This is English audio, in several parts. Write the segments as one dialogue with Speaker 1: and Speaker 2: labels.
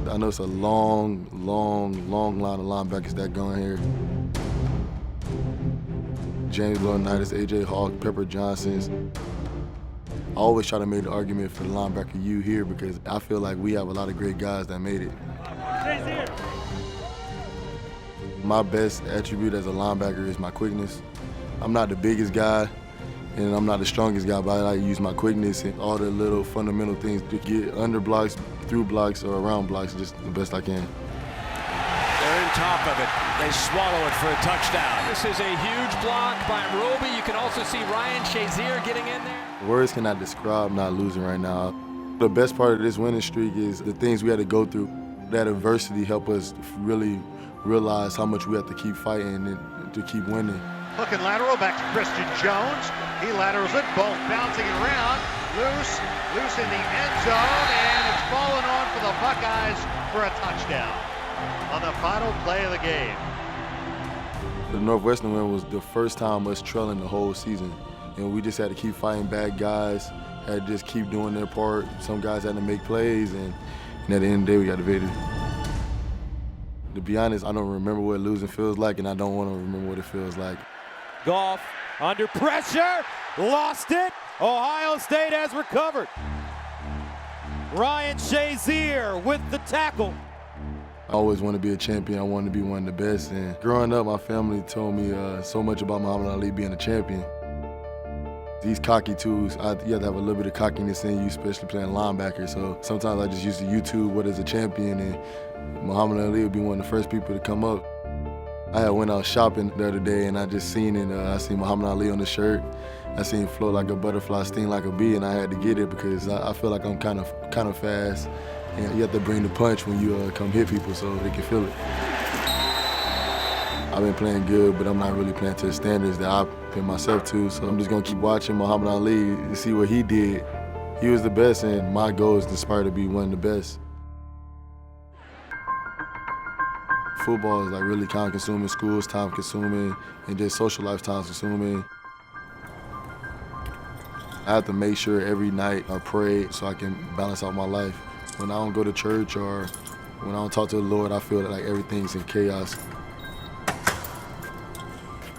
Speaker 1: I know it's a long line of linebackers that go in here. James Laurinaitis, A.J. Hawk, Pepper Johnsons. I always try to make the argument for the linebacker U here because I feel like we have a lot of great guys that made it.
Speaker 2: Shazier.
Speaker 1: My best attribute as a linebacker is my quickness. I'm not the biggest guy, and I'm not the strongest guy, but I like to use my quickness and all the little fundamental things to get under blocks, through blocks, or around blocks just the best I can.
Speaker 3: They're in top of it. They swallow it for a touchdown. This is a huge block by Roby. You can also see Ryan Shazier getting in there.
Speaker 1: Words cannot describe not losing right now. The best part of this winning streak is the things we had to go through. That adversity helped us really realize how much we have to keep fighting and to keep winning.
Speaker 4: Looking lateral back to Christian Jones. He laterals it, both bouncing around. Loose in the end zone, and it's fallen on for the Buckeyes for a touchdown on the final play of the game.
Speaker 1: The Northwestern win was the first time us trailing the whole season, and we just had to keep fighting bad guys, had to just keep doing their part. Some guys had to make plays, and at the end of the day, we got the victory. To be honest, I don't remember what losing feels like, and I don't want to remember what it feels like.
Speaker 2: Goff under pressure, lost it. Ohio State has recovered. Ryan Shazier with the tackle.
Speaker 1: I always want to be a champion. I wanted to be one of the best. And growing up, my family told me so much about Muhammad Ali being a champion. He's cocky too. You have to have a little bit of cockiness in you, especially playing linebacker. So sometimes I just used to YouTube what is a champion, and Muhammad Ali would be one of the first people to come up. I had went out shopping the other day, and I just seen it. I seen Muhammad Ali on the shirt. I seen float like a butterfly, sting like a bee, and I had to get it because I feel like I'm kind of fast. And you have to bring the punch when you come hit people so they can feel it. I've been playing good, but I'm not really playing to the standards that I put myself to. So I'm just gonna keep watching Muhammad Ali to see what he did. He was the best, and my goal is to aspire to be one of the best. Football is like really time consuming, school's time consuming, and just social life time consuming. I have to make sure every night I pray so I can balance out my life. When I don't go to church or when I don't talk to the Lord, I feel like everything's in chaos.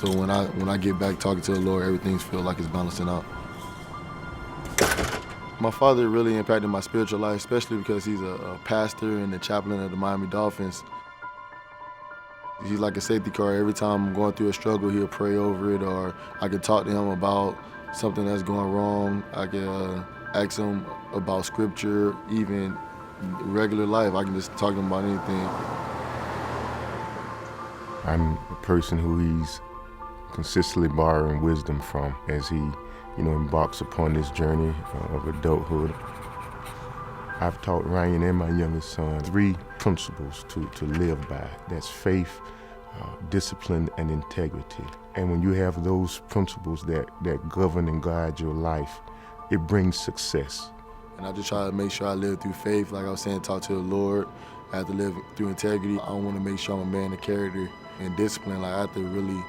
Speaker 1: So when I get back talking to the Lord, everything feels like it's balancing out. My father really impacted my spiritual life, especially because he's a pastor and the chaplain of the Miami Dolphins. He's like a safety car. Every time I'm going through a struggle, he'll pray over it, or I can talk to him about something that's going wrong. I can ask him about scripture, even regular life. I can just talk to him about anything.
Speaker 5: I'm a person who he's consistently borrowing wisdom from as he, embarks upon this journey of adulthood. I've taught Ryan and my youngest son 3 principles to live by. That's faith, discipline, and integrity. And when you have those principles that govern and guide your life, it brings success.
Speaker 1: And I just try to make sure I live through faith. Like I was saying, talk to the Lord. I have to live through integrity. I want to make sure I'm a man of character and discipline. Like I have to really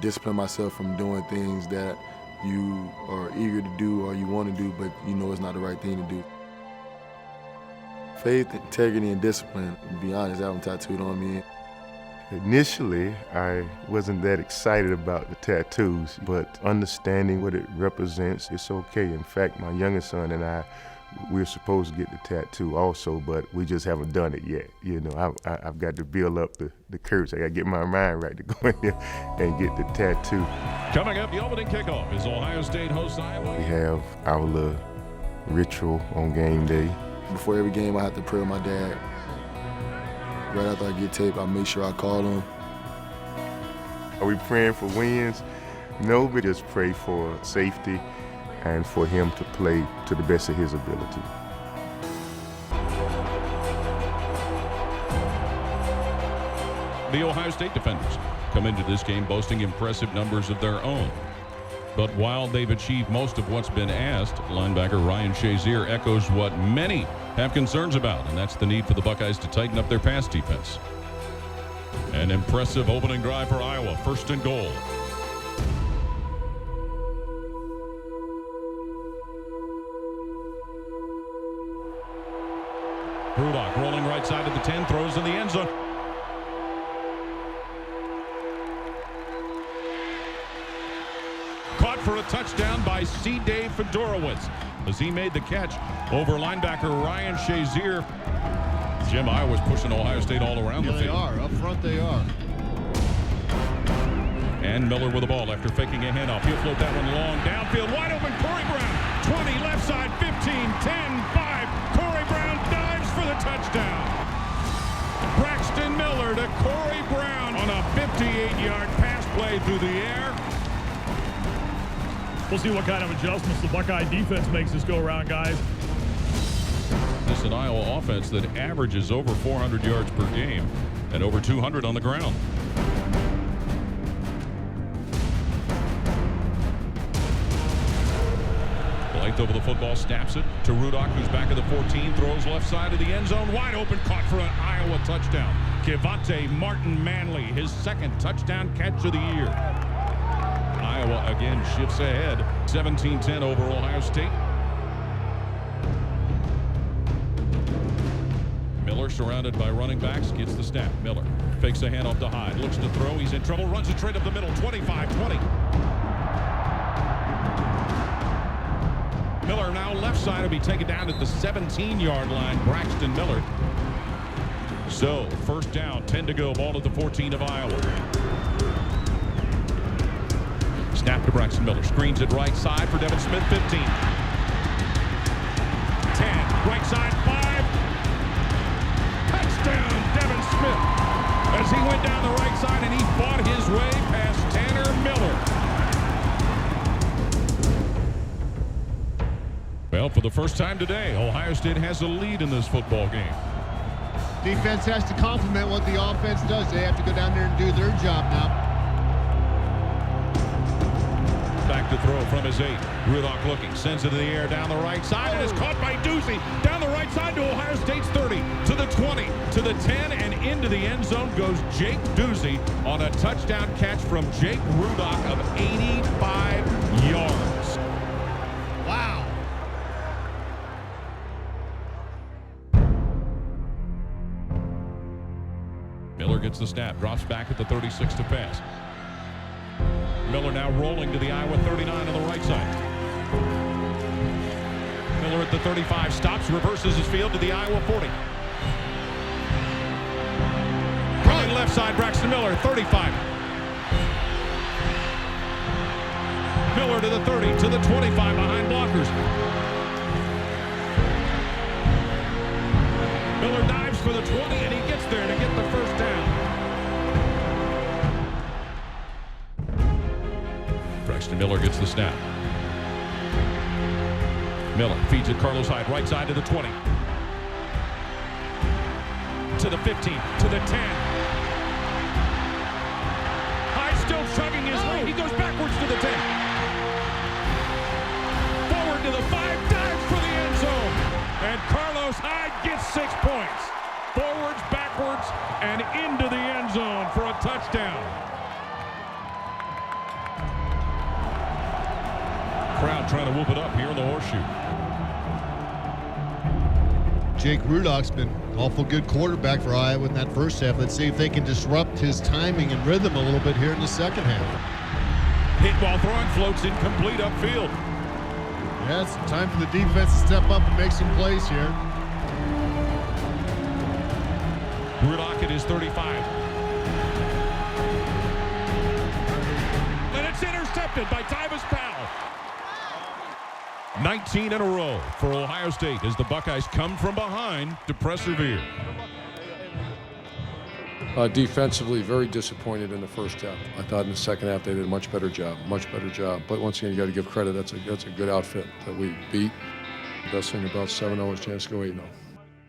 Speaker 1: discipline myself from doing things that you are eager to do or you want to do, but you know it's not the right thing to do. Faith, integrity, and discipline. To be honest, I have them tattooed on me.
Speaker 5: Initially, I wasn't that excited about the tattoos, but understanding what it represents, it's okay. In fact, my youngest son and I, we're supposed to get the tattoo also, but we just haven't done it yet. I've got to build up the courage. I got to get my mind right to go in there and get the tattoo.
Speaker 6: Coming up, the opening kickoff is Ohio State hosts Iowa.
Speaker 5: We have our little ritual on game day.
Speaker 1: Before every game, I have to pray with my dad. Right after I get tape, I make sure I call him.
Speaker 5: Are we praying for wins? No, we just pray for safety and for him to play to the best of his ability.
Speaker 6: The Ohio State defenders come into this game boasting impressive numbers of their own. But while they've achieved most of what's been asked, linebacker Ryan Shazier echoes what many have concerns about, and that's the need for the Buckeyes to tighten up their pass defense. An impressive opening drive for Iowa, 1st and goal. Rudock rolling right side of the 10, throws in the end zone. Caught for a touchdown by C. Dave Fedorowicz as he made the catch over linebacker Ryan Shazier. Jim, Iowa's pushing Ohio State all around the field.
Speaker 7: They are. Up front they are.
Speaker 6: And Miller with the ball after faking a handoff. He'll float that one long downfield. Wide open, Corey Brown. 20 left side, 15, 10, 5. Corey Brown dives for the touchdown. Braxton Miller to Corey Brown on a 58-yard pass play through the air.
Speaker 8: We'll see what kind of adjustments the Buckeye defense makes this go around, guys.
Speaker 6: This is an Iowa offense that averages over 400 yards per game and over 200 on the ground. Blythe over the football, snaps it to Rudock, who's back at the 14, throws left side of the end zone, wide open, caught for an Iowa touchdown. Kevonte Martin Manley, his second touchdown catch of the year. Iowa again shifts ahead, 17-10 over Ohio State. Miller surrounded by running backs, gets the snap. Miller fakes a handoff to Hyde, looks to throw, he's in trouble, runs it straight up the middle, 25-20. Miller now left side will be taken down at the 17-yard line. Braxton Miller. So first down, 10 to go, ball at the 14 of Iowa. Snap to Braxton Miller, screens it right side for Devin Smith, 15. 10, right side, 5. Touchdown, Devin Smith. As he went down the right side and he fought his way past Tanner Miller. Well, for the first time today, Ohio State has a lead in this football game.
Speaker 7: Defense has to complement what the offense does. They have to go down there and do their job now.
Speaker 6: Back to throw from his 8. Rudock looking, sends it in the air down the right side, and is caught by Ducey. Down the right side to Ohio State's 30, to the 20, to the 10, and into the end zone goes Jake Ducey on a touchdown catch from Jake Rudock of 85 yards.
Speaker 7: Wow.
Speaker 6: Miller gets the snap, drops back at the 36 to pass. Miller now rolling to the Iowa 39 on the right side. Miller at the 35, stops, reverses his field to the Iowa 40. Running left side, Braxton Miller, 35. Miller to the 30, to the 25, behind blockers. Miller dives for the 20, and he gets there to get the first down. Braxton Miller gets the snap. Miller feeds it Carlos Hyde, right side to the 20. To the 15, to the 10. Hyde still chugging his way. He goes backwards to the 10. Forward to the 5, dives for the end zone. And Carlos Hyde gets 6 points. Forwards, backwards, and into the end zone for a touchdown. Crowd trying to whoop it up here in the horseshoe.
Speaker 7: Jake Rudock's been an awful good quarterback for Iowa in that first half. Let's see if they can disrupt his timing and rhythm a little bit here in the second half.
Speaker 6: Hit while throwing, floats incomplete upfield.
Speaker 7: Yeah, it's time for the defense to step up and make some plays here.
Speaker 6: Rudock at his 35. And it's intercepted by Tyvis Powell. 19 in a row for Ohio State as the Buckeyes come from behind to persevere.
Speaker 9: Defensively, very disappointed in the first half. I thought in the second half they did a much better job. But once again, you got to give credit. That's a good outfit that we beat. The best thing about 7-0 is a chance to go 8-0.